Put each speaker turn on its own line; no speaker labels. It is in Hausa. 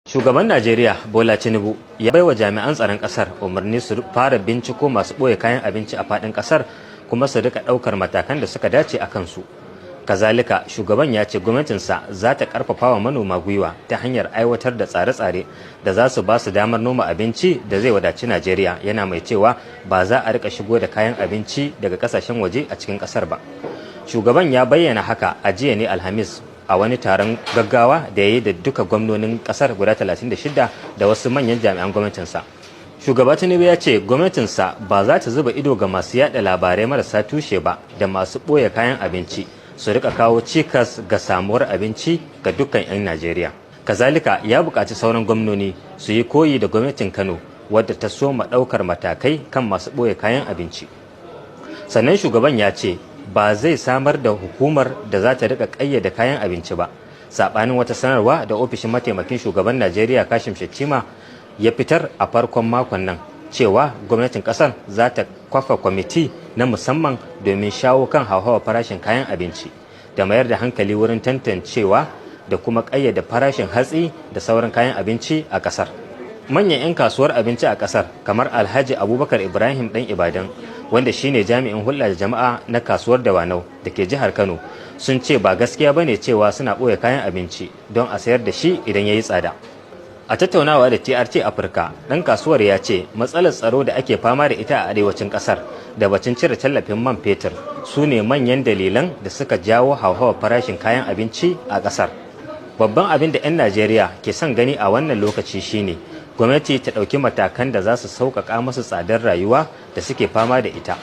Shugaban Najeriya Bola Tinubu ya baiwa jami'an tsaron kasar umarni su fara binciko masu ɓoye kayan abinci a faɗin kasar kuma su rika ɗaukar matakan da suka dace a kansu. Kazalika, shugaban ya ce gwamnatinsa za ta ƙarfafa wa manoma gwiwa ta hanyar aiwatar da tsare-tsare da za su ba su damar noma abinci da zai wadaci Najeriya, yana mai cewa ba za a rika shigo da kayan abinci daga kasashen waje a cikin kasar ba. Shugaban ya bayyana haka a jiya ne Alhamis a wani taron gaggawa da ya yi da duka gwamnonin kasar guda 36 da wasu manyan jami'an gwamnatinsa. Shugaba Tinubu ya ce gwamnatinsa ba za ta zuba ido ga masu yada labarai marasa tushe ba da masu ɓoye kayan abinci su rika kawo cikas ga samuwar abinci ga dukkan 'yan Najeriya. Kazalika ya buƙaci sauran gwamnoni su yi koyi da gwamnatin Kano wadda ta soma ɗaukar matakai kan masu ɓoye kayan abinci. Sannan shugaban ya ce ba zai samar da hukumar da za ta rika ƙayyade kayan abinci ba, saɓanin wata sanarwa da ofishin mataimakin shugaban Najeriya Kashim Shettima ya fitar a farkon makon nan cewa gwamnatin ƙasar za ta kafa kwamiti na musamman domin shawo kan hauhawar farashin kayan abinci da mayar da hankali wurin tantancewa da kuma ƙayyade farashin hatsi da sauran kayan abinci a ƙasar. Manyan 'yan kasuwar abinci a ƙasar kamar Alhaji Abubakar Ibrahim ɗan Ibadan, wanda shine jami'in hulɗa da jama'a na kasuwar Dawanau da ke jihar Kano, sun ce ba gaskiya bane cewa suna ɓoye kayan abinci don a sayar da shi idan ya yi tsada. A tattaunawa da TRT Afirka, ɗan kasuwar ya ce matsalar tsaro da ake fama da ita a arewacin ƙasar da bacin cire tallafin man fetur su ne manyan dalilan da suka jawo hauhawar farashin kayan abinci a ƙasar. Babban abin da 'yan Najeriya ke son gani a wannan lokaci shine gwamnati ta ɗauki matakan da za su sauƙaƙa musu tsadar rayuwa da suke fama da ita.